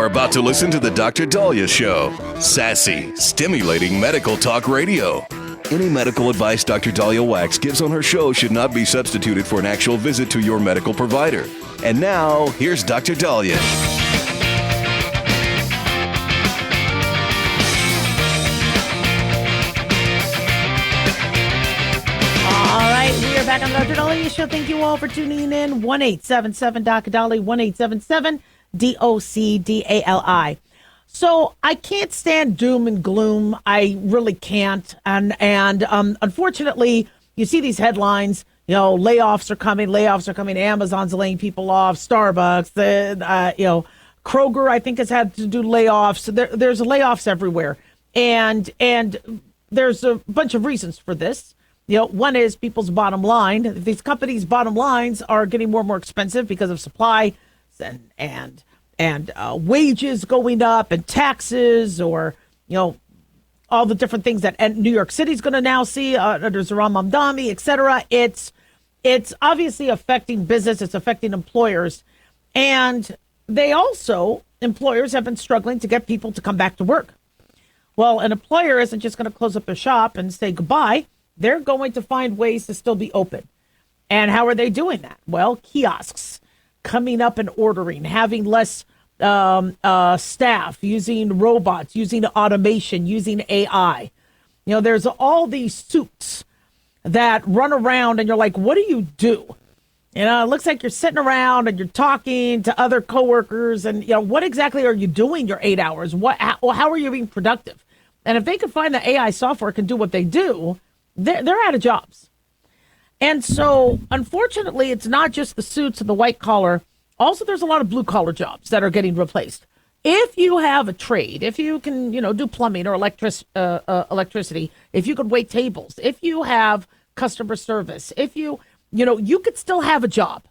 about to listen to the Dr. Daliah Show. Sassy, stimulating medical talk radio. Any medical advice Dr. Daliah Wax gives on her show should not be substituted for an actual visit to your medical provider. And now, here's Dr. Daliah. All right, we are back on the Dr. Daliah Show. Thank you all for tuning in. 1-877-Dr. Daliah, 1-877-DOC-DALI. So I can't stand doom and gloom. I really can't. And unfortunately, you see these headlines, layoffs are coming. Amazon's laying people off, Starbucks, Kroger, I think, has had to do layoffs. There's layoffs everywhere. And there's a bunch of reasons for this. One is people's bottom line. These companies' bottom lines are getting more and more expensive because of supply and wages going up and taxes, or all the different things that New York City's going to now see under Zohran Mamdani, et cetera. It's obviously affecting business. It's affecting employers, and employers have been struggling to get people to come back to work. Well, an employer isn't just going to close up their shop and say goodbye. They're going to find ways to still be open. And how are they doing that? Well, kiosks coming up and ordering, having less staff, using robots, using automation, using AI. There's all these suits that run around and you're like, what do you do? It looks like you're sitting around and you're talking to other coworkers, and what exactly are you doing your 8 hours? How are you being productive? And if they can find the AI software can do what they do, they're out of jobs. And so, unfortunately, it's not just the suits and the white collar. Also, there's a lot of blue collar jobs that are getting replaced. If you have a trade, if you can, do plumbing or electricity, if you could wait tables, if you have customer service, if you could still have a job.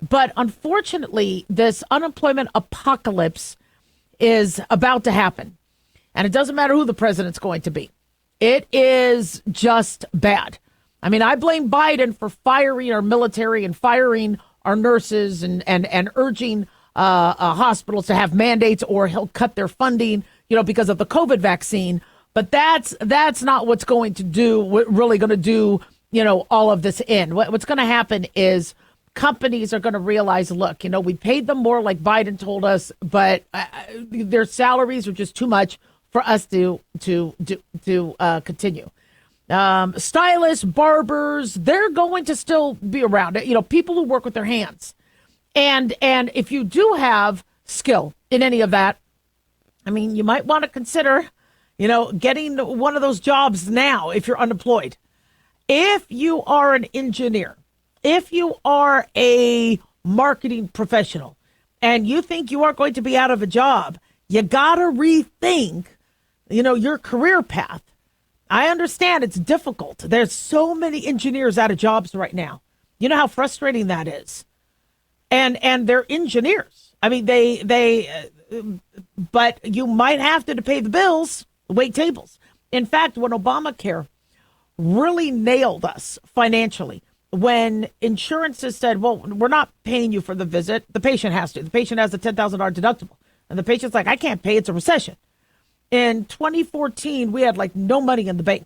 But unfortunately, this unemployment apocalypse is about to happen. And it doesn't matter who the president's going to be. It is just bad. I mean, I blame Biden for firing our military and firing our nurses and urging hospitals to have mandates, or he'll cut their funding, because of the COVID vaccine. But that's not what's going to do, really going to do, all of this in. What's going to happen is companies are going to realize, look, we paid them more like Biden told us, but their salaries are just too much for us to continue. Stylists, barbers, they're going to still be around. People who work with their hands. And if you do have skill in any of that, I mean, you might want to consider, getting one of those jobs now if you're unemployed. If you are an engineer, if you are a marketing professional, and you think you are going to be out of a job, you got to rethink, your career path. I understand it's difficult. There's so many engineers out of jobs right now. You know how frustrating that is. And they're engineers. I mean, but you might have to pay the bills, wait tables. In fact, when Obamacare really nailed us financially, when insurances said, well, we're not paying you for the visit, the patient has to. The patient has a $10,000 deductible. And the patient's like, I can't pay. It's a recession. In 2014, we had no money in the bank.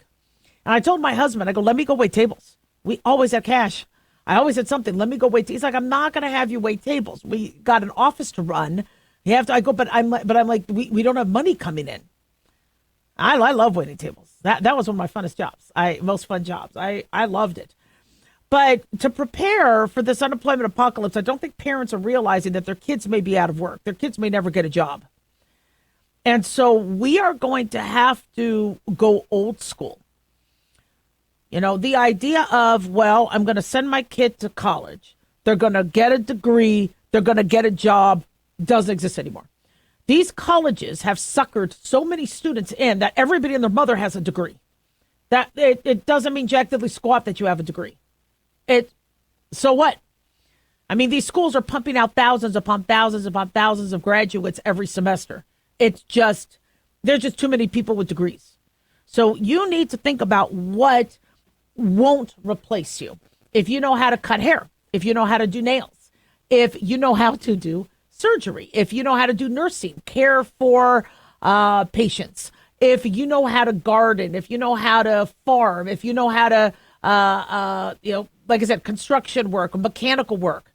And I told my husband, I go, let me go wait tables. We always had cash. I always had something. Let me go wait. He's like, I'm not going to have you wait tables. We got an office to run. You have to. I go, but I'm like, we don't have money coming in. I love waiting tables. That was one of my funnest jobs. Most fun jobs. I loved it. But to prepare for this unemployment apocalypse, I don't think parents are realizing that their kids may be out of work. Their kids may never get a job. And so we are going to have to go old school. The idea of, well, I'm going to send my kid to college. They're going to get a degree. They're going to get a job. Doesn't exist anymore. These colleges have suckered so many students in that everybody and their mother has a degree. That it doesn't mean jack diddly squat that you have a degree. So what? I mean, these schools are pumping out thousands upon thousands of graduates every semester. There's just too many people with degrees. So you need to think about what won't replace you. If you know how to cut hair, if you know how to do nails, if you know how to do surgery, if you know how to do nursing, care for patients, if you know how to garden, if you know how to farm, if you know how to, like I said, construction work, mechanical work.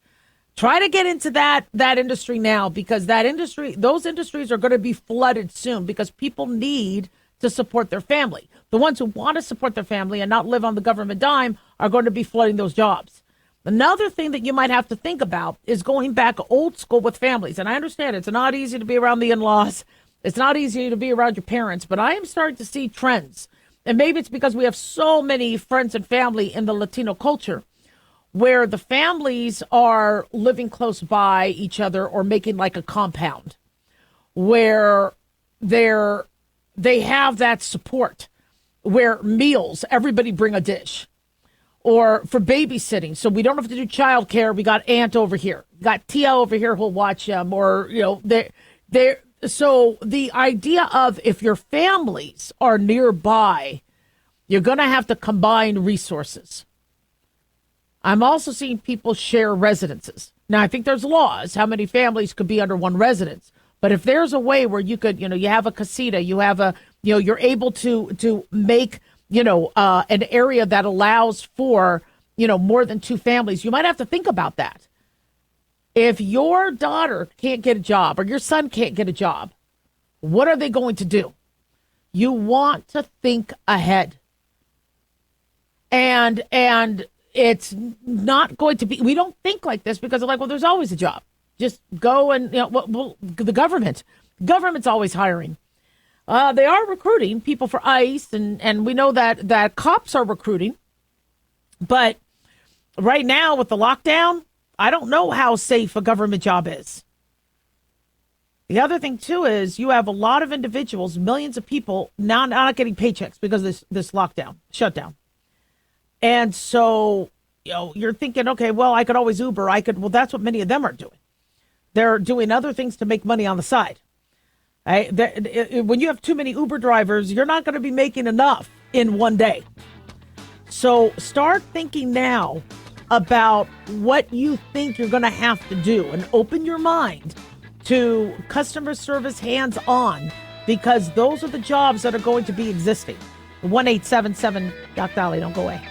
Try to get into that industry now, because those industries are going to be flooded soon, because people need to support their family. The ones who want to support their family and not live on the government dime are going to be flooding those jobs. Another thing that you might have to think about is going back old school with families. And I understand it's not easy to be around the in-laws. It's not easy to be around your parents, but I am starting to see trends. And maybe it's because we have so many friends and family in the Latino culture where the families are living close by each other or making like a compound where they have that support, where meals, everybody bring a dish, or for babysitting. So we don't have to do childcare. We got Aunt over here, got Tia over here who'll watch them, or, so the idea of, if your families are nearby, you're going to have to combine resources. I'm also seeing people share residences. Now, I think there's laws how many families could be under one residence. But if there's a way where you could, you have a casita, you have you're able to make, an area that allows for, more than two families, you might have to think about that. If your daughter can't get a job or your son can't get a job, what are they going to do? You want to think ahead. And it's not going to be, we don't think like this because they're like, well, there's always a job. Just go and, the government's always hiring. They are recruiting people for ICE, and we know that cops are recruiting. But right now with the lockdown, I don't know how safe a government job is. The other thing, too, is you have a lot of individuals, millions of people now not getting paychecks because of this lockdown, shutdown. And so, you're thinking, okay, well, I could always Uber. Well, that's what many of them are doing. They're doing other things to make money on the side. Right? When you have too many Uber drivers, you're not going to be making enough in one day. So start thinking now about what you think you're going to have to do, and open your mind to customer service hands-on, because those are the jobs that are going to be existing. 1-877 Doc Daliah. Don't go away.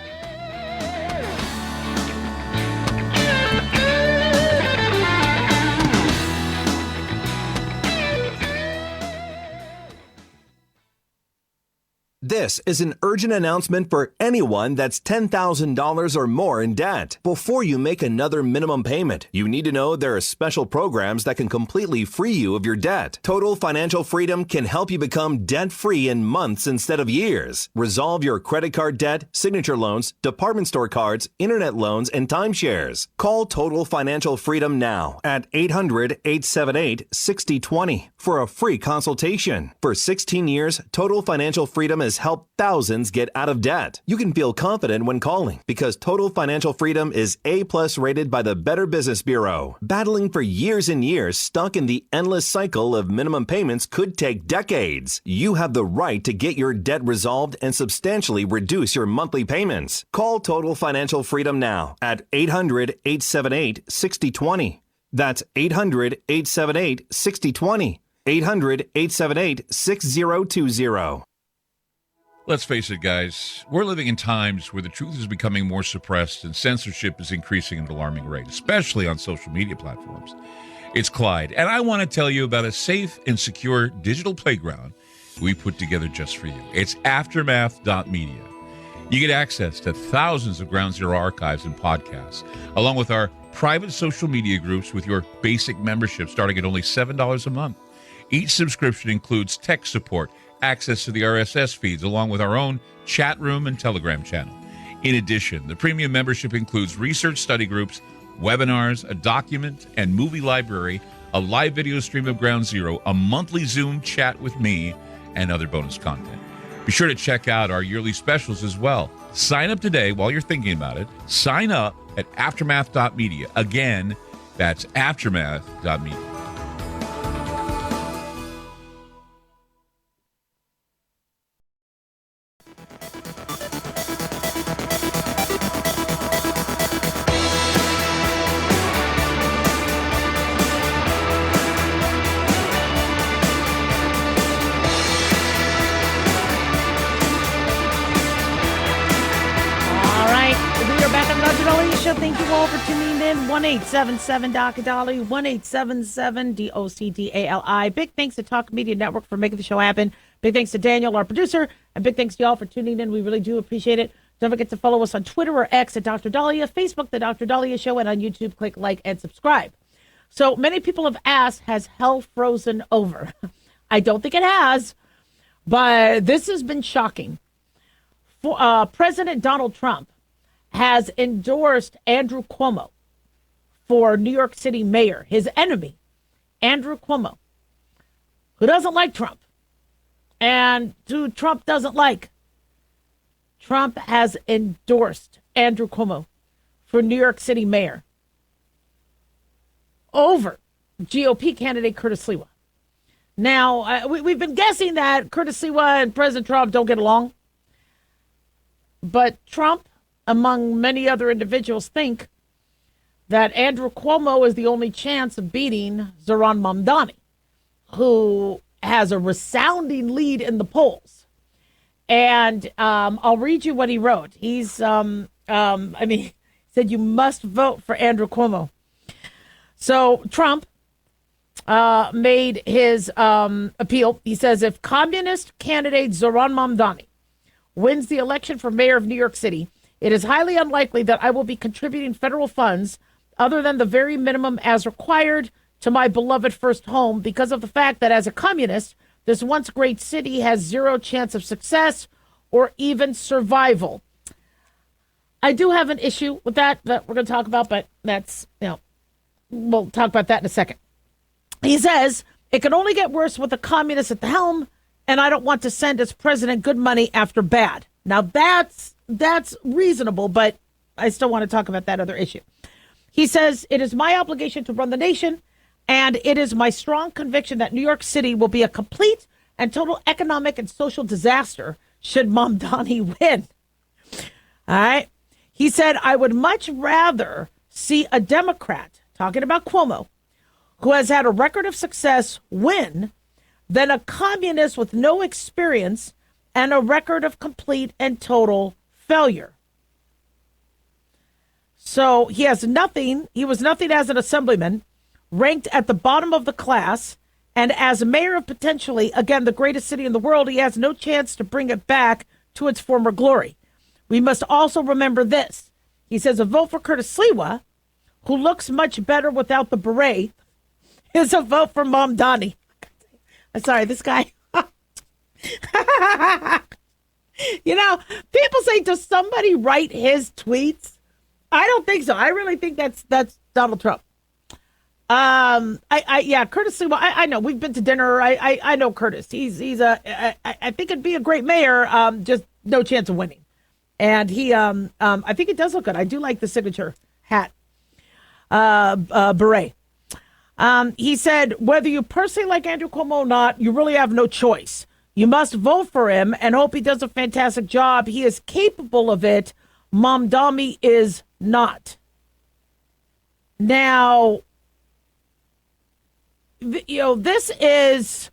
This is an urgent announcement for anyone that's $10,000 or more in debt. Before you make another minimum payment, you need to know there are special programs that can completely free you of your debt. Total Financial Freedom can help you become debt-free in months instead of years. Resolve your credit card debt, signature loans, department store cards, internet loans, and timeshares. Call Total Financial Freedom now at 800-878-6020 for a free consultation. For 16 years, Total Financial Freedom has helped thousands get out of debt. You can feel confident when calling because Total Financial Freedom is A+ rated by the Better Business Bureau. Battling for years and years, stuck in the endless cycle of minimum payments could take decades. You have the right to get your debt resolved and substantially reduce your monthly payments. Call Total Financial Freedom now at 800-878-6020. That's 800-878-6020. 800-878-6020. Let's face it, guys. We're living in times where the truth is becoming more suppressed and censorship is increasing at an alarming rate, especially on social media platforms. It's Clyde, and I want to tell you about a safe and secure digital playground we put together just for you. It's Aftermath.media. You get access to thousands of Ground Zero archives and podcasts, along with our private social media groups with your basic membership starting at only $7 a month. Each subscription includes tech support, access to the RSS feeds, along with our own chat room and Telegram channel. In addition, the premium membership includes research study groups, webinars, a document and movie library, a live video stream of Ground Zero, a monthly Zoom chat with me, and other bonus content. Be sure to check out our yearly specials as well. Sign up today while you're thinking about it. Sign up at Aftermath.media. Again, that's Aftermath.media. Daliah. Thank you all for tuning in. 1-877 Dr. Dali, 1-877 DOCDALI. Big thanks to Talk Media Network for making the show happen. Big thanks to Daniel, our producer, and big thanks to y'all for tuning in. We really do appreciate it. Don't forget to follow us on Twitter or X at Dr. Daliah, Facebook, The Dr. Daliah Show, and on YouTube, click like and subscribe. So many people have asked, has hell frozen over? I don't think it has, but this has been shocking. President Donald Trump has endorsed Andrew Cuomo for New York City mayor, his enemy, Andrew Cuomo, who doesn't like Trump and who Trump doesn't like. Trump has endorsed Andrew Cuomo for New York City mayor over GOP candidate Curtis Sliwa. Now, we've been guessing that Curtis Sliwa and President Trump don't get along. But Trump, among many other individuals, think that Andrew Cuomo is the only chance of beating Zohran Mamdani, who has a resounding lead in the polls. And I'll read you what he wrote. He said you must vote for Andrew Cuomo. So Trump made his appeal. He says, if communist candidate Zohran Mamdani wins the election for mayor of New York City, it is highly unlikely that I will be contributing federal funds other than the very minimum as required to my beloved first home because of the fact that as a communist, this once great city has zero chance of success or even survival. I do have an issue with that we're going to talk about, but that's, we'll talk about that in a second. He says, it can only get worse with a communist at the helm, and I don't want to send as president good money after bad. Now, that's reasonable, but I still want to talk about that other issue. He says, it is my obligation to run the nation, and it is my strong conviction that New York City will be a complete and total economic and social disaster should Mamdani win. All right. He said, I would much rather see a Democrat, talking about Cuomo, who has had a record of success, win than a communist with no experience and a record of complete and total failure. So he has nothing. He was nothing as an assemblyman, ranked at the bottom of the class, and as mayor of potentially, again, the greatest city in the world, he has no chance to bring it back to its former glory. We must also remember this. He says a vote for Curtis Sliwa, who looks much better without the beret, is a vote for Mamdani. I'm sorry, this guy. People say, does somebody write his tweets? I don't think so. I really think that's Donald Trump. Curtis Sliwa. I know we've been to dinner. I know Curtis. I think it'd be a great mayor. Just no chance of winning. And he, I think it does look good. I do like the signature hat, beret. He said, whether you personally like Andrew Cuomo or not, you really have no choice. You must vote for him and hope he does a fantastic job. He is capable of it. Mamdani is not. Now, this is,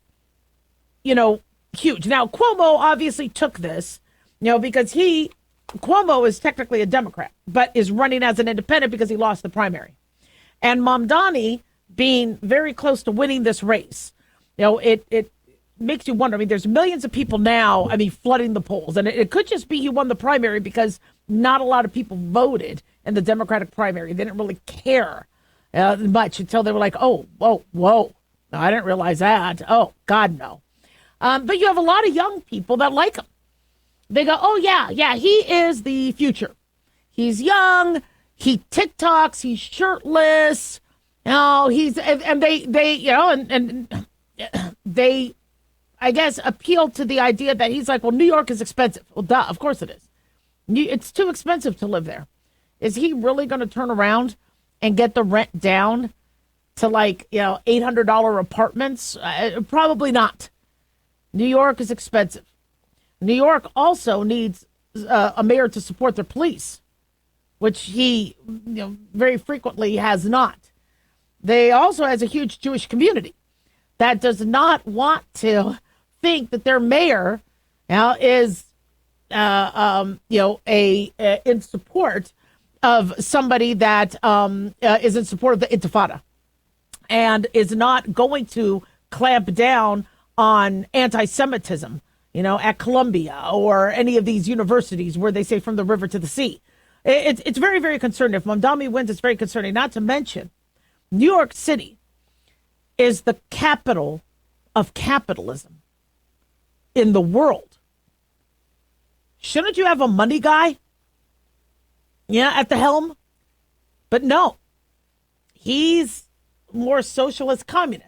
huge. Now, Cuomo obviously took this, because Cuomo is technically a Democrat, but is running as an independent because he lost the primary. And Mamdani being very close to winning this race, it makes you wonder. I mean, there's millions of people now, flooding the polls. And it could just be he won the primary because not a lot of people voted in the Democratic primary. They didn't really care much until they were like, oh, whoa. No, I didn't realize that. Oh, God, no. But you have a lot of young people that like him. They go, oh, yeah, he is the future. He's young. He TikToks. He's shirtless. They, I guess, appeal to the idea that he's like, well, New York is expensive. Well, duh, of course it is. It's too expensive to live there. Is he really going to turn around and get the rent down to $800 apartments? Probably not. New York is expensive. New York also needs a mayor to support their police, which he very frequently has not. They also has a huge Jewish community that does not want to think that their mayor is in support of somebody that is in support of the Intifada and is not going to clamp down on anti-Semitism, at Columbia or any of these universities where they say from the river to the sea. It's very, very concerning. If Mamdani wins, it's very concerning. Not to mention, New York City is the capital of capitalism in the world. Shouldn't you have a money guy? Yeah, at the helm? But no, he's more socialist communist.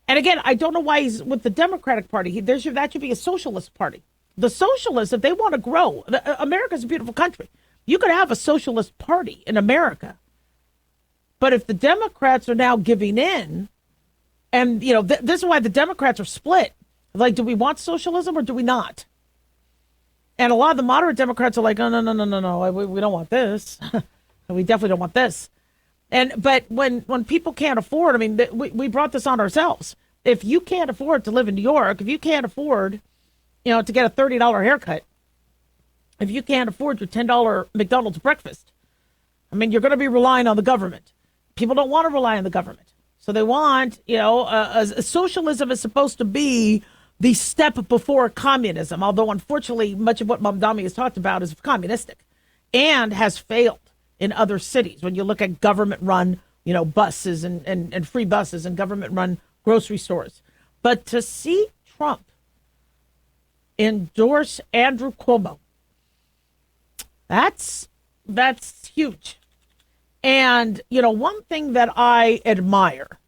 And again, I don't know why he's with the Democratic Party. That should be a socialist party. The socialists, if they want to grow, America's a beautiful country. You could have a socialist party in America. But if the Democrats are now giving in, and, this is why the Democrats are split. Like, do we want socialism or do we not? And a lot of the moderate Democrats are like, oh, no, we don't want this. We definitely don't want this. But when people can't afford, we brought this on ourselves. If you can't afford to live in New York, if you can't afford, to get a $30 haircut, if you can't afford your $10 McDonald's breakfast, you're going to be relying on the government. People don't want to rely on the government. So they want, socialism is supposed to be the step before communism, although unfortunately much of what Mamdani has talked about is communistic and has failed in other cities. When you look at government-run, buses and free buses and government-run grocery stores. But to see Trump endorse Andrew Cuomo, that's huge. And, one thing that I admire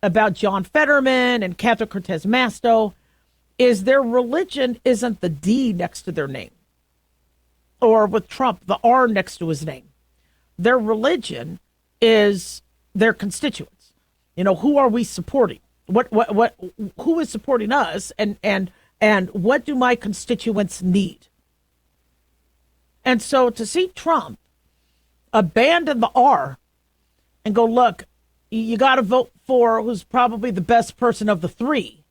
about John Fetterman and Catherine Cortez Masto is their religion isn't the D next to their name. Or with Trump, the R next to his name. Their religion is their constituents. Who are we supporting? Who is supporting us? And what do my constituents need? And so to see Trump abandon the R and go, look, you got to vote for who's probably the best person of the three.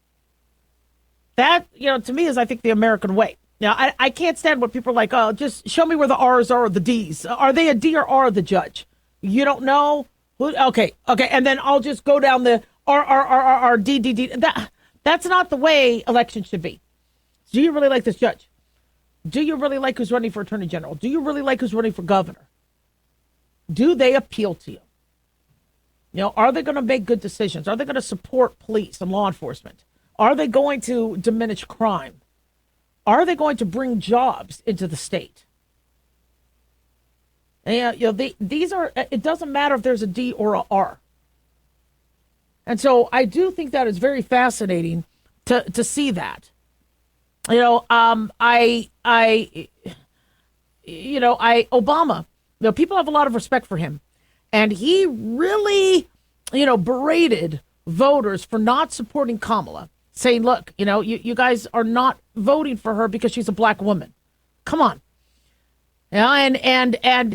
That, to me is, I think, the American way. Now, I can't stand when people are like, oh, just show me where the R's are or the D's. Are they a D or R, the judge? You don't know? Okay. And then I'll just go down the R, D, D, D. That's not the way elections should be. Do you really like this judge? Do you really like who's running for attorney general? Do you really like who's running for governor? Do they appeal to you? Are they going to make good decisions? Are they going to support police and law enforcement? Are they going to diminish crime? Are they going to bring jobs into the state? And, these are, it doesn't matter if there's a D or a R. And so I do think that is very fascinating to see that. Obama, people have a lot of respect for him. And he really, berated voters for not supporting Kamala, saying, look, you guys are not voting for her because she's a black woman. Come on. And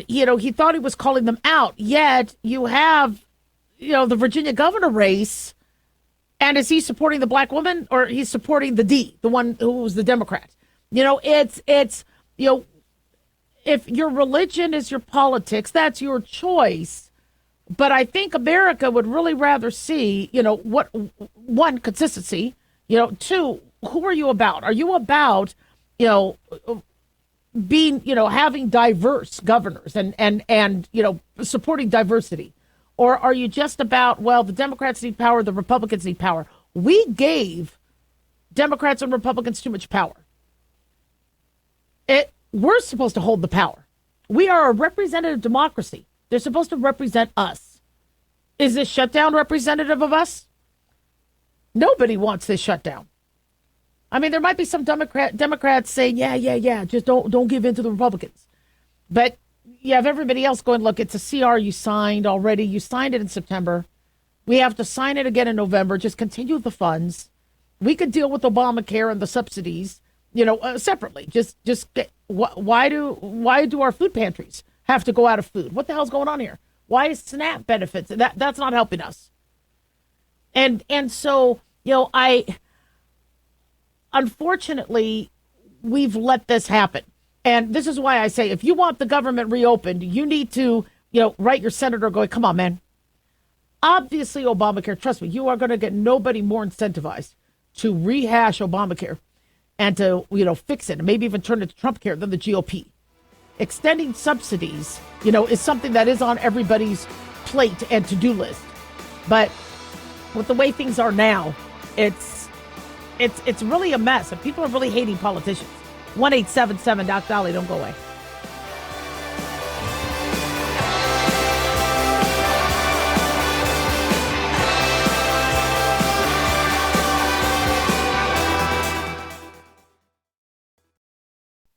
he thought he was calling them out. Yet you have, the Virginia governor race. And is he supporting the black woman or he's supporting the D, the one who was the Democrat? It's if your religion is your politics, that's your choice. But I think America would really rather see, one, consistency, two, who are you about? Are you about, being, having diverse governors and supporting diversity? Or are you just about, well, the Democrats need power, the Republicans need power? We gave Democrats and Republicans too much power. We're supposed to hold the power. We are a representative democracy. They're supposed to represent us. Is this shutdown representative of us? Nobody wants this shutdown. There might be some Democrats saying, yeah, just don't give in to the Republicans. But you have everybody else going, look, it's a CR you signed already. You signed it in September. We have to sign it again in November. Just continue the funds. We could deal with Obamacare and the subsidies, separately. Why do our food pantries have to go out of food? What the hell's going on here? Why is SNAP benefits? That's not helping us. And so, unfortunately, we've let this happen. And this is why I say, if you want the government reopened, you need to, write your senator going, come on, man. Obviously, Obamacare, trust me, you are going to get nobody more incentivized to rehash Obamacare and to, fix it and maybe even turn it to Trump care than the GOP. Extending subsidies, is something that is on everybody's plate and to-do list. But with the way things are now, it's really a mess, and people are really hating politicians. 1-877 Doc Daliah, don't go away.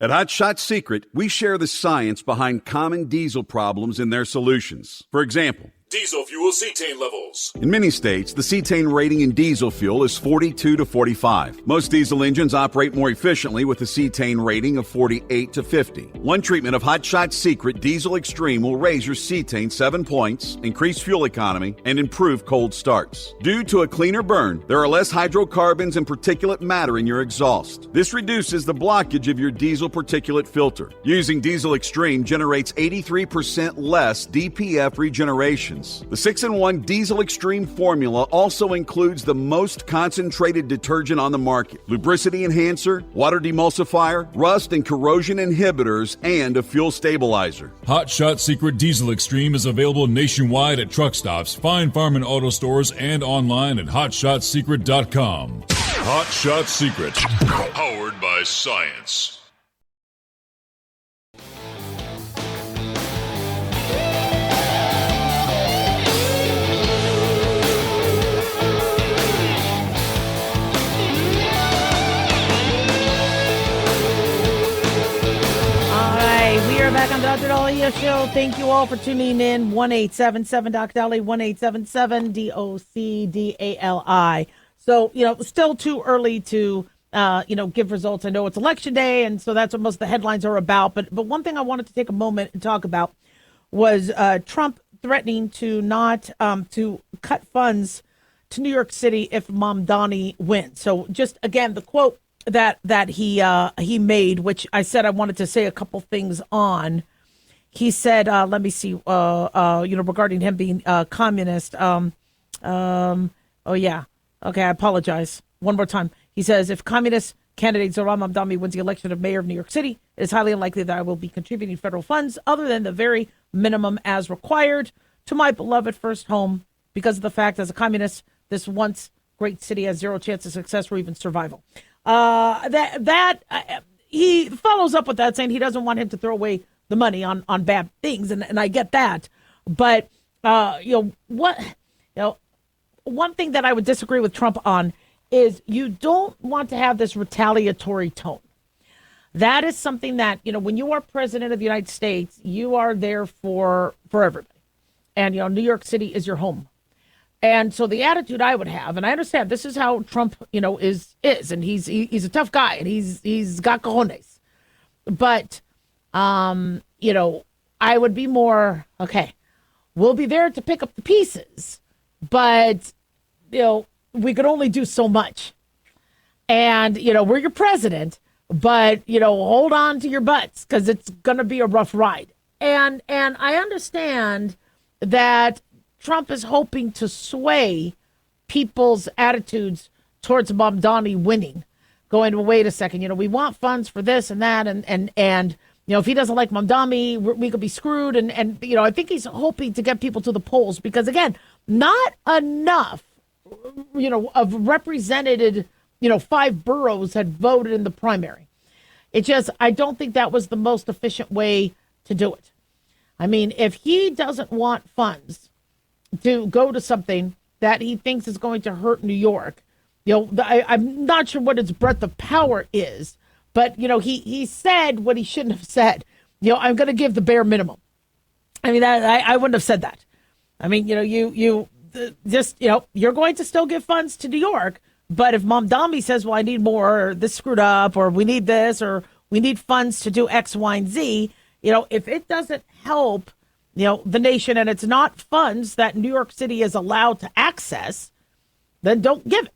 At Hot Shot Secret, we share the science behind common diesel problems and their solutions. For example, diesel fuel cetane levels. in many states, the cetane rating in diesel fuel is 42 to 45. Most diesel engines operate more efficiently with a cetane rating of 48 to 50. One treatment of Hot Shot Secret Diesel Extreme will raise your cetane 7 points, increase fuel economy, and improve cold starts. Due to a cleaner burn, there are less hydrocarbons and particulate matter in your exhaust. This reduces the blockage of your diesel particulate filter. Using Diesel Extreme generates 83% less DPF regeneration. The 6-in-1 Diesel Extreme formula also includes the most concentrated detergent on the market, lubricity enhancer, water demulsifier, rust and corrosion inhibitors, and a fuel stabilizer. Hot Shot Secret Diesel Extreme is available nationwide at truck stops, fine farm and auto stores, and online at hotshotsecret.com. Hot Shot Secret, powered by science. We are back on Dr. Daliah Show. Thank you all for tuning in. 1-877 Doc Daliah, 1-877 DOCDALI. So, still too early to, give results. I know it's election day, and so that's what most of the headlines are about. But one thing I wanted to take a moment and talk about was Trump threatening to not to cut funds to New York City if Mamdani wins. So just again, the quote that he made, which I said I wanted to say a couple things on. He said, let me see, regarding him being communist. Oh yeah. Okay, I apologize. One more time. He says, if communist candidate Zohran Mamdani wins the election of mayor of New York City, it is highly unlikely that I will be contributing federal funds other than the very minimum as required to my beloved first home because of the fact, as a communist, this once great city has zero chance of success or even survival. He follows up with that, saying he doesn't want him to throw away the money on bad things, and I get that. But one thing that I would disagree with Trump on is you don't want to have this retaliatory tone. That is something that, when you are president of the United States, you are there for everybody. And, New York City is your home. And so the attitude I would have, and I understand this is how Trump, is, and he's a tough guy, and he's got cojones. But, I would be more, okay, we'll be there to pick up the pieces, but, we could only do so much. And, we're your president, but, hold on to your butts because it's going to be a rough ride. And I understand that Trump is hoping to sway people's attitudes towards Mamdani winning, going, well, wait a second, we want funds for this and that. And if he doesn't like Mamdani, we could be screwed. And I think he's hoping to get people to the polls because, again, not enough, of represented, 5 boroughs had voted in the primary. I don't think that was the most efficient way to do it. I mean, if he doesn't want funds to go to something that he thinks is going to hurt New York, I'm not sure what his breadth of power is, but, he said what he shouldn't have said. I'm going to give the bare minimum. I mean, I wouldn't have said that. I mean, you're going to still give funds to New York, but if Mamdani says, well, I need more, or this screwed up, or we need this, or we need funds to do X, Y, and Z, if it doesn't help, the nation, and it's not funds that New York City is allowed to access, then don't give it.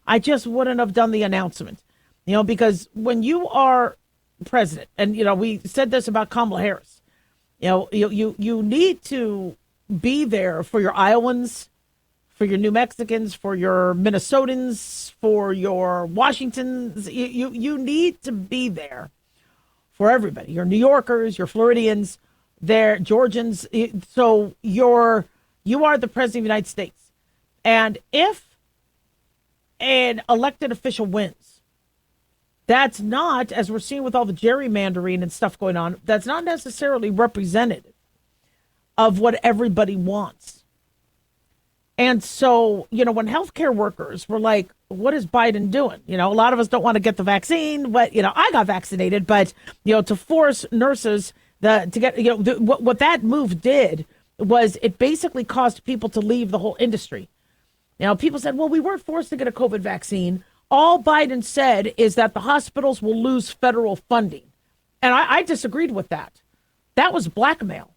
I just wouldn't have done the announcement, because when you are president, and we said this about Kamala Harris. You need to be there for your Iowans, for your New Mexicans, for your Minnesotans, for your Washingtons. You need to be there for everybody. Your New Yorkers, your Floridians, their Georgians. So you are the president of the United States. And if an elected official wins, that's not, as we're seeing with all the gerrymandering and stuff going on, that's not necessarily representative of what everybody wants. And so, when healthcare workers were like, what is Biden doing? A lot of us don't want to get the vaccine, but, I got vaccinated, but, to force nurses to get, what that move did was it basically caused people to leave the whole industry. People said, well, we weren't forced to get a COVID vaccine. All Biden said is that the hospitals will lose federal funding. And I disagreed with that. That was blackmail.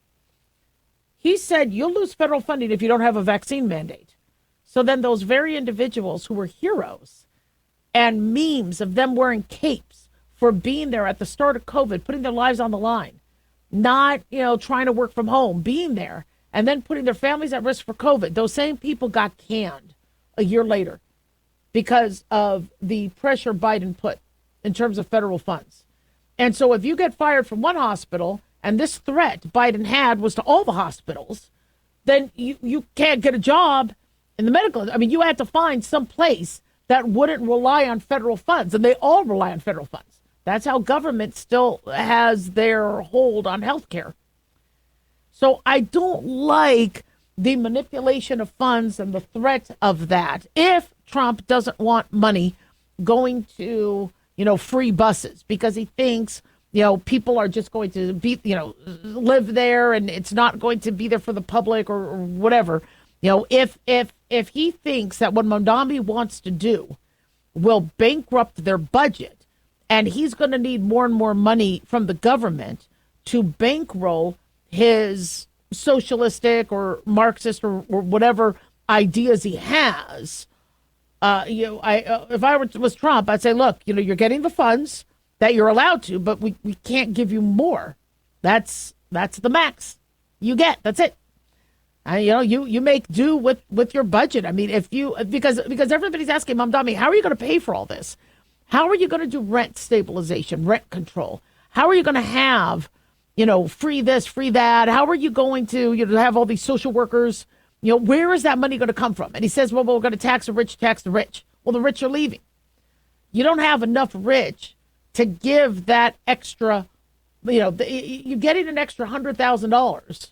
He said, you'll lose federal funding if you don't have a vaccine mandate. So then those very individuals who were heroes and memes of them wearing capes for being there at the start of COVID, putting their lives on the line, not, trying to work from home, being there, and then putting their families at risk for COVID. Those same people got canned a year later because of the pressure Biden put in terms of federal funds. And so if you get fired from one hospital, and this threat Biden had was to all the hospitals, then you can't get a job in the medical. I mean, you had to find some place that wouldn't rely on federal funds, and they all rely on federal funds. That's how government still has their hold on healthcare. So I don't like the manipulation of funds and the threat of that. If Trump doesn't want money going to, free buses because he thinks people are just going to be, live there and it's not going to be there for the public or whatever. If he thinks that what Mondami wants to do will bankrupt their budget and he's going to need more and more money from the government to bankroll his socialistic or Marxist or whatever ideas he has, if I was Trump, I'd say, look, you're getting the funds that you're allowed to, but we can't give you more. That's the max you get. That's it. You make do with your budget. I mean, because everybody's asking Mamdani, how are you going to pay for all this? How are you going to do rent stabilization, rent control? How are you going to have, free this, free that? How are you going to, have all these social workers? Where is that money going to come from? And he says, well, we're going to tax the rich, tax the rich. Well, the rich are leaving. You don't have enough rich to give that extra, you're getting an extra $100,000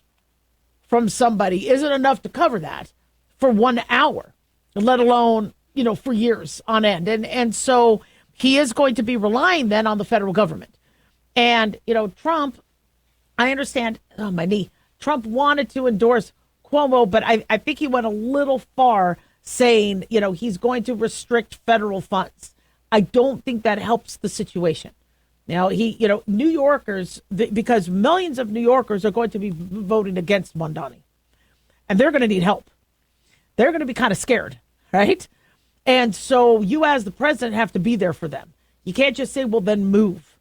from somebody isn't enough to cover that for 1 hour, let alone, for years on end. And so he is going to be relying then on the federal government. And, Trump, I understand, oh, my knee, Trump wanted to endorse Cuomo, but I think he went a little far saying, he's going to restrict federal funds. I don't think that helps the situation. Now, New Yorkers, because millions of New Yorkers are going to be voting against Mondani, and they're going to need help. They're going to be kind of scared, right? And so you as the president have to be there for them. You can't just say, well, then move.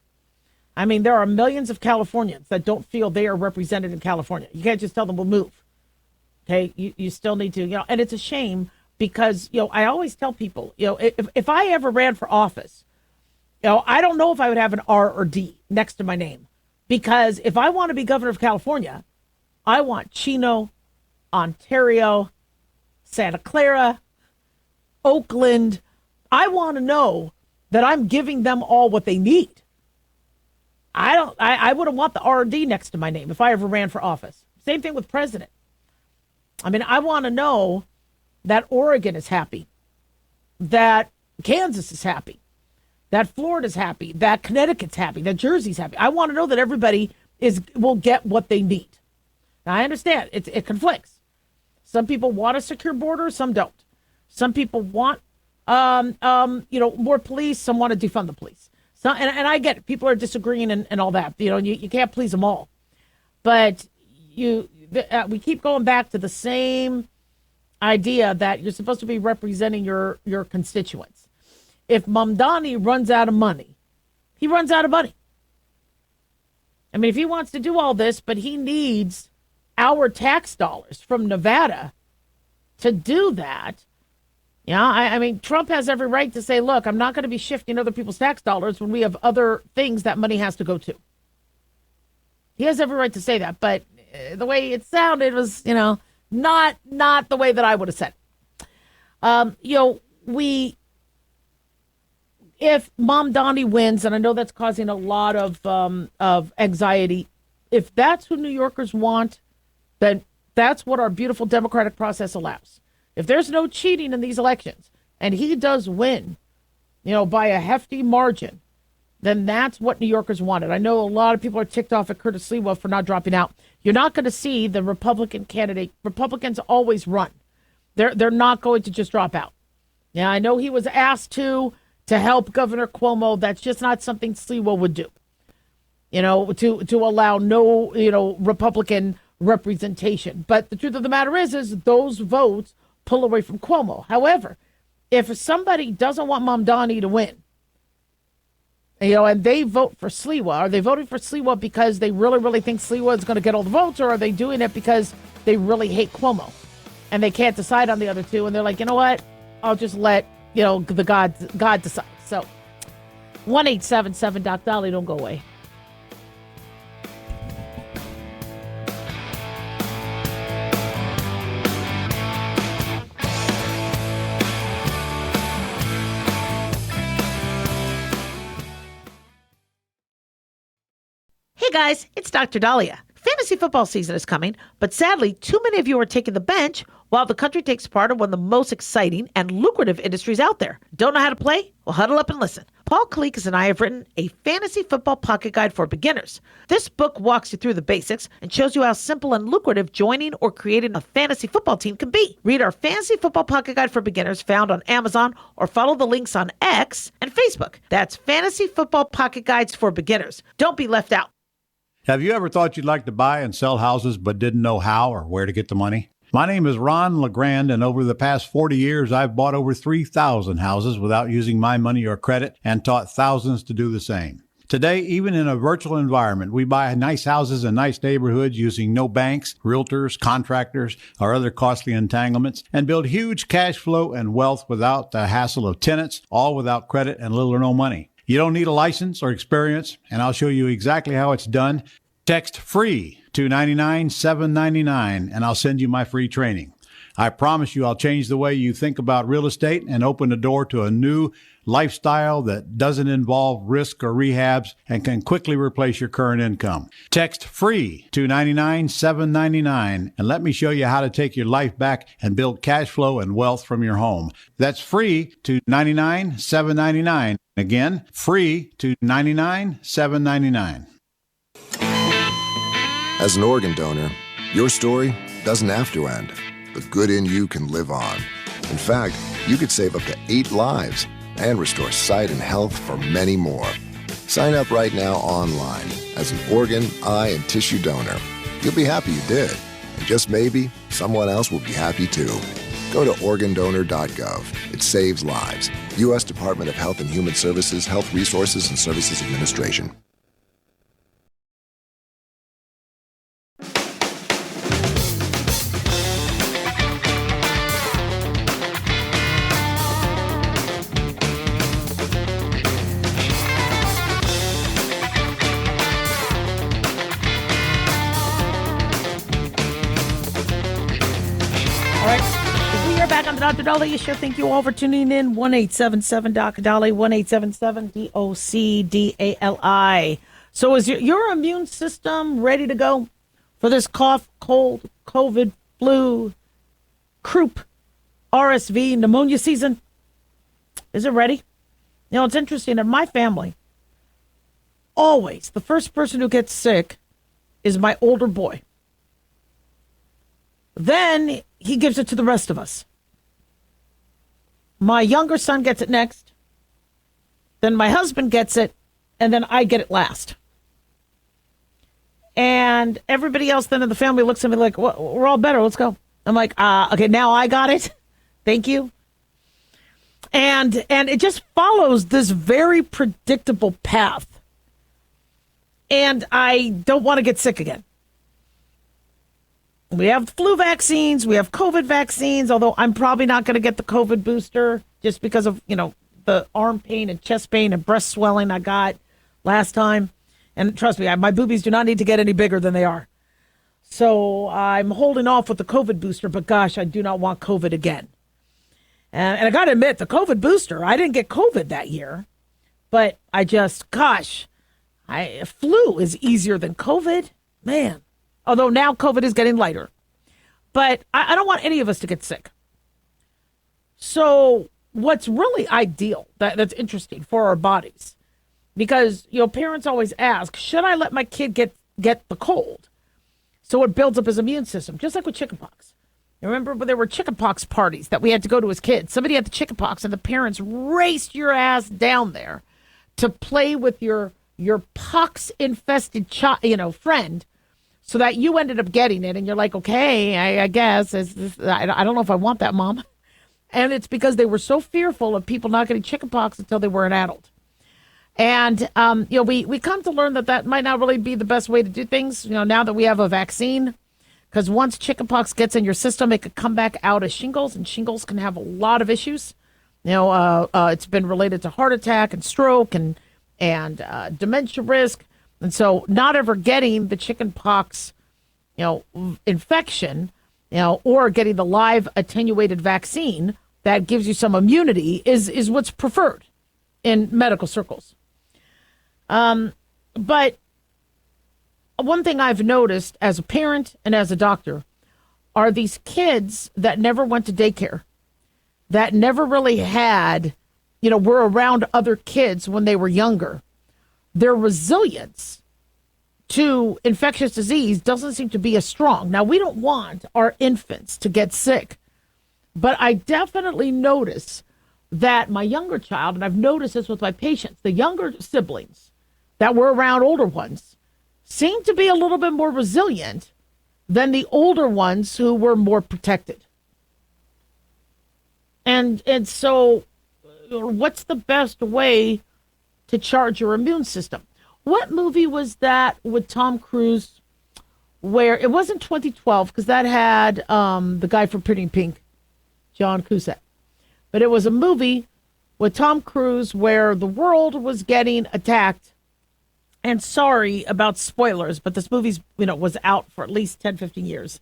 I mean, there are millions of Californians that don't feel they are represented in California. You can't just tell them, well, move. Okay, you still need to, and it's a shame because, I always tell people, if I ever ran for office, I don't know if I would have an R or D next to my name, because if I want to be governor of California, I want Chino, Ontario, Santa Clara, Oakland. I want to know that I'm giving them all what they need. I wouldn't want the R or D next to my name if I ever ran for office. Same thing with president. I mean, I want to know that Oregon is happy, that Kansas is happy, that Florida's happy, that Connecticut's happy, that Jersey's happy. I want to know that everybody will get what they need. Now, I understand it conflicts. Some people want a secure border, some don't. Some people want, more police. Some want to defund the police. So, and I get it. People are disagreeing and all that. You can't please them all. But we keep going back to the same idea that you're supposed to be representing your constituents. If Mamdani runs out of money, he runs out of money. I mean, if he wants to do all this, but he needs our tax dollars from Nevada to do that. Yeah, I mean, Trump has every right to say, look, I'm not going to be shifting other people's tax dollars when we have other things that money has to go to. He has every right to say that, but the way it sounded was, not the way that I would have said it. If Mom Donnie wins, and I know that's causing a lot of anxiety, if that's who New Yorkers want, then that's what our beautiful democratic process allows. If there's no cheating in these elections, and he does win, by a hefty margin, then that's what New Yorkers wanted. I know a lot of people are ticked off at Curtis Lewa for not dropping out. You're not going to see the Republican candidate. Republicans always run. They're not going to just drop out. Yeah, I know he was asked to help Governor Cuomo. That's just not something Lewa would do. To allow no, Republican representation. But the truth of the matter is those votes pull away from Cuomo. However, if somebody doesn't want Mom Donnie to win, and they vote for Sliwa, are they voting for Sliwa because they really, really think Sliwa is going to get all the votes, or are they doing it because they really hate Cuomo and they can't decide on the other two? And they're like, you know what? I'll just let, the God decide. So 1-877 Doc Daliah, don't go away. Hey guys, it's Dr. Daliah. Fantasy football season is coming, but sadly, too many of you are taking the bench while the country takes part in one of the most exciting and lucrative industries out there. Don't know how to play? Well, huddle up and listen. Paul Kalikas and I have written a fantasy football pocket guide for beginners. This book walks you through the basics and shows you how simple and lucrative joining or creating a fantasy football team can be. Read our fantasy football pocket guide for beginners found on Amazon or follow the links on X and Facebook. That's Fantasy Football Pocket Guides for Beginners. Don't be left out. Have you ever thought you'd like to buy and sell houses but didn't know how or where to get the money? My name is Ron LeGrand, and over the past 40 years, I've bought over 3,000 houses without using my money or credit and taught thousands to do the same. Today, even in a virtual environment, we buy nice houses in nice neighborhoods using no banks, realtors, contractors, or other costly entanglements, and build huge cash flow and wealth without the hassle of tenants, all without credit and little or no money. You don't need a license or experience, and I'll show you exactly how it's done. Text FREE to 99799, and I'll send you my free training. I promise you I'll change the way you think about real estate and open the door to a new lifestyle that doesn't involve risk or rehabs and can quickly replace your current income. Text FREE to 99799, and let me show you how to take your life back and build cash flow and wealth from your home. That's FREE to 99799. Again, FREE to 99799. As an organ donor, your story doesn't have to end. The good in you can live on. In fact, you could save up to 8 lives and restore sight and health for many more. Sign up right now online as an organ, eye, and tissue donor. You'll be happy you did. And just maybe, someone else will be happy too. Go to organdonor.gov. It saves lives. U.S. Department of Health and Human Services, Health Resources and Services Administration. Dr. Daliah Show. Thank you all for tuning in. 1-877 Dr. Daliah, 1-877 DOCDALI. So is your immune system ready to go for this cough, cold, COVID, flu, croup, RSV, pneumonia season? Is it ready? It's interesting. In my family, always the first person who gets sick is my older boy. Then he gives it to the rest of us. My younger son gets it next. Then my husband gets it. And then I get it last. And everybody else then in the family looks at me like, we're all better. Let's go. I'm like, okay, now I got it. Thank you. And it just follows this very predictable path. And I don't want to get sick again. We have flu vaccines. We have COVID vaccines, although I'm probably not going to get the COVID booster just because of, the arm pain and chest pain and breast swelling I got last time. And trust me, my boobies do not need to get any bigger than they are. So I'm holding off with the COVID booster, but gosh, I do not want COVID again. And I got to admit, the COVID booster, I didn't get COVID that year, but flu is easier than COVID, man. Although now COVID is getting lighter. But I don't want any of us to get sick. So what's really ideal, that's interesting for our bodies, because, parents always ask, should I let my kid get the cold so it builds up his immune system, just like with chickenpox? You remember when there were chickenpox parties that we had to go to as kids? Somebody had the chickenpox and the parents raced your ass down there to play with your pox-infested friend, so that you ended up getting it, and you're like, okay, I guess. I don't know if I want that, Mom. And it's because they were so fearful of people not getting chickenpox until they were an adult. And, we come to learn that might not really be the best way to do things, now that we have a vaccine. Because once chickenpox gets in your system, it could come back out as shingles, and shingles can have a lot of issues. It's been related to heart attack and stroke and dementia risk. And so not ever getting the chickenpox, infection, or getting the live attenuated vaccine that gives you some immunity is what's preferred in medical circles. But one thing I've noticed as a parent and as a doctor are these kids that never went to daycare, that never really had, were around other kids when they were younger. Their resilience to infectious disease doesn't seem to be as strong. Now, we don't want our infants to get sick, but I definitely notice that my younger child, and I've noticed this with my patients, the younger siblings that were around older ones seem to be a little bit more resilient than the older ones who were more protected. And so what's the best way to charge your immune system? What movie was that with Tom Cruise where it wasn't 2012, because that had the guy from Pretty in Pink, John Cusack. But it was a movie with Tom Cruise where the world was getting attacked. And sorry about spoilers, but this movie's, was out for at least 10, 15 years.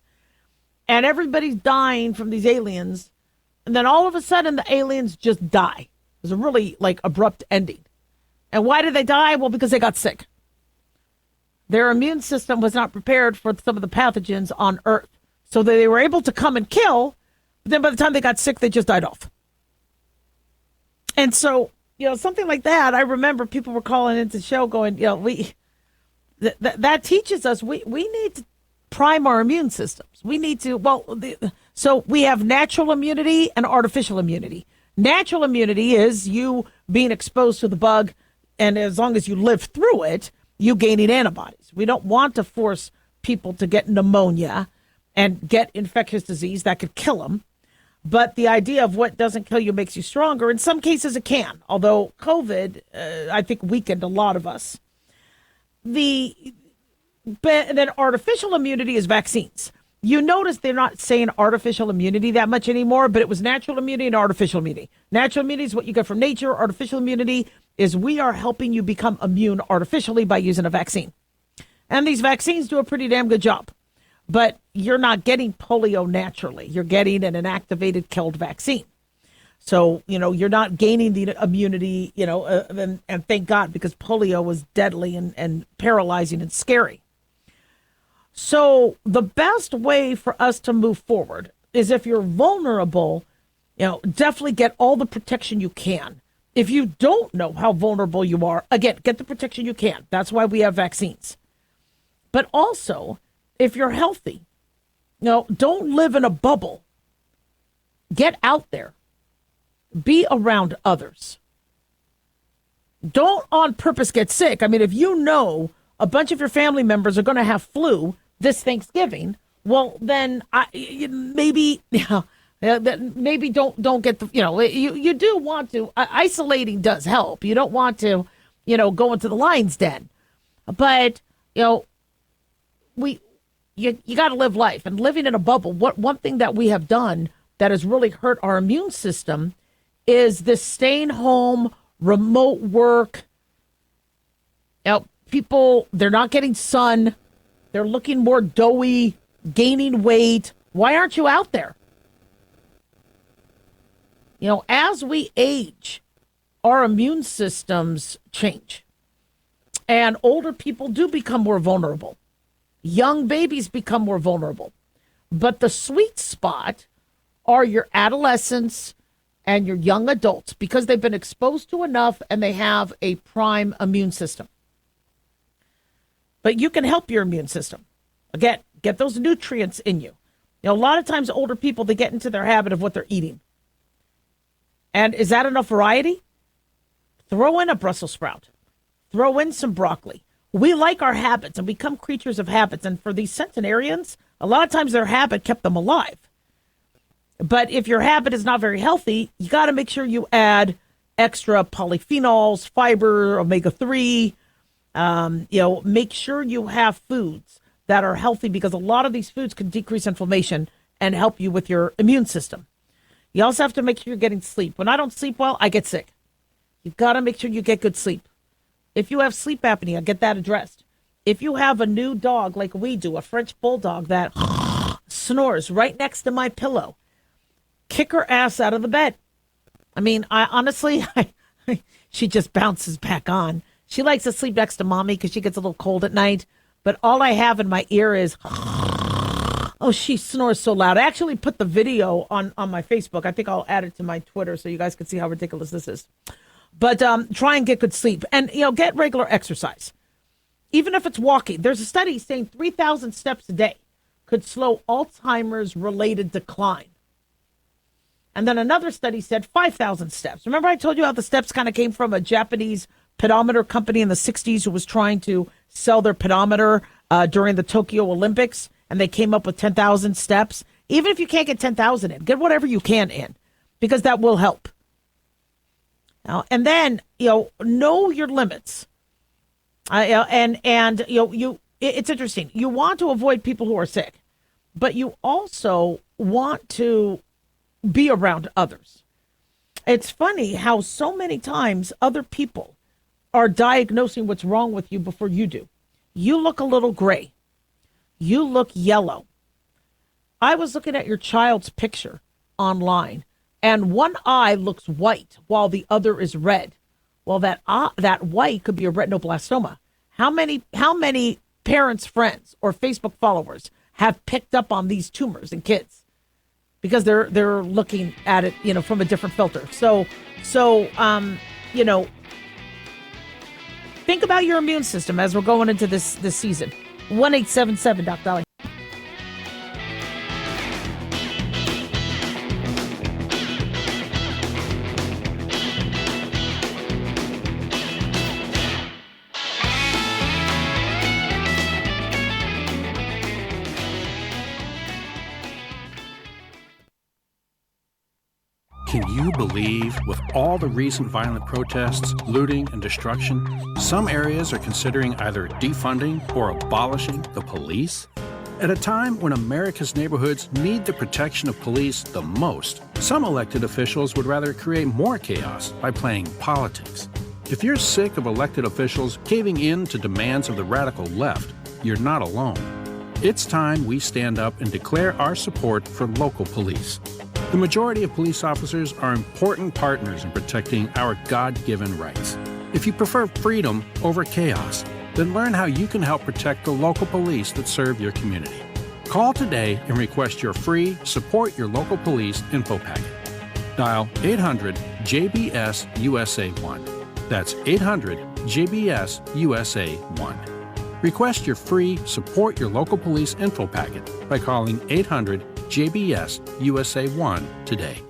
And everybody's dying from these aliens. And then all of a sudden the aliens just die. It was a really abrupt ending. And why did they die? Well, because they got sick. Their immune system was not prepared for some of the pathogens on Earth. So they were able to come and kill, but then by the time they got sick, they just died off. And so, something like that, I remember people were calling into the show going, that teaches us we need to prime our immune systems. We need to, so we have natural immunity and artificial immunity. Natural immunity is you being exposed to the bug, and as long as you live through it, you gaining antibodies. We don't want to force people to get pneumonia and get infectious disease that could kill them. But the idea of what doesn't kill you makes you stronger. In some cases, it can. Although COVID, I think, weakened a lot of us. Then artificial immunity is vaccines. You notice they're not saying artificial immunity that much anymore, but it was natural immunity and artificial immunity. Natural immunity is what you get from nature. Artificial immunity is we are helping you become immune artificially by using a vaccine. And these vaccines do a pretty damn good job. But you're not getting polio naturally. You're getting an inactivated, killed vaccine. So, you're not gaining the immunity, and thank God, because polio was deadly and paralyzing and scary. So the best way for us to move forward is if you're vulnerable, definitely get all the protection you can. If you don't know how vulnerable you are, again, get the protection you can. That's why we have vaccines. But also, if you're healthy, don't live in a bubble. Get out there. Be around others. Don't on purpose get sick. I mean, if you know a bunch of your family members are going to have flu this Thanksgiving, well, then maybe don't get the, you do want to, isolating does help. You don't want to, go into the lion's den. But, you got to live life. And living in a bubble, one thing that we have done that has really hurt our immune system is this staying home, remote work. People, they're not getting sun. They're looking more doughy, gaining weight. Why aren't you out there? As we age, our immune systems change. And older people do become more vulnerable. Young babies become more vulnerable. But the sweet spot are your adolescents and your young adults because they've been exposed to enough and they have a prime immune system. But you can help your immune system. Again, get those nutrients in you. A lot of times older people, they get into their habit of what they're eating. And is that enough variety? Throw in a Brussels sprout. Throw in some broccoli. We like our habits and become creatures of habits. And for these centenarians, a lot of times their habit kept them alive. But if your habit is not very healthy, you got to make sure you add extra polyphenols, fiber, omega-3. Make sure you have foods that are healthy because a lot of these foods can decrease inflammation and help you with your immune system. You also have to make sure you're getting sleep. When I don't sleep well, I get sick. You've got to make sure you get good sleep. If you have sleep apnea, get that addressed. If you have a new dog like we do, a French bulldog that snores right next to my pillow, kick her ass out of the bed. I mean, she just bounces back on. She likes to sleep next to mommy because she gets a little cold at night. But all I have in my ear is, oh, she snores so loud. I actually put the video on my Facebook. I think I'll add it to my Twitter so you guys can see how ridiculous this is. But try and get good sleep and, get regular exercise. Even if it's walking. There's a study saying 3,000 steps a day could slow Alzheimer's related decline. And then another study said 5,000 steps. Remember I told you how the steps kind of came from a Japanese pedometer company in the 60s who was trying to sell their pedometer during the Tokyo Olympics, and they came up with 10,000 steps. Even if you can't get 10,000 in, get whatever you can in, because that will help. And then, know your limits. It's interesting. You want to avoid people who are sick, but you also want to be around others. It's funny how so many times other people are diagnosing what's wrong with you before you do. You look a little gray. You look yellow. I was looking at your child's picture online, and one eye looks white while the other is red. Well, that white could be a retinoblastoma. How many parents, friends, or Facebook followers have picked up on these tumors in kids? Because they're looking at it, from a different filter. So think about your immune system as we're going into this season. 1-877 Doc Daliah. Can you believe, with all the recent violent protests, looting, and destruction, some areas are considering either defunding or abolishing the police? At a time when America's neighborhoods need the protection of police the most, some elected officials would rather create more chaos by playing politics. If you're sick of elected officials caving in to demands of the radical left, you're not alone. It's time we stand up and declare our support for local police. The majority of police officers are important partners in protecting our God-given rights. If you prefer freedom over chaos, then learn how you can help protect the local police that serve your community. Call today and request your free Support Your Local Police info packet. Dial 800-JBS-USA-1. That's 800-JBS-USA-1. Request your free Support Your Local Police info packet by calling 800-JBS-USA-1 today.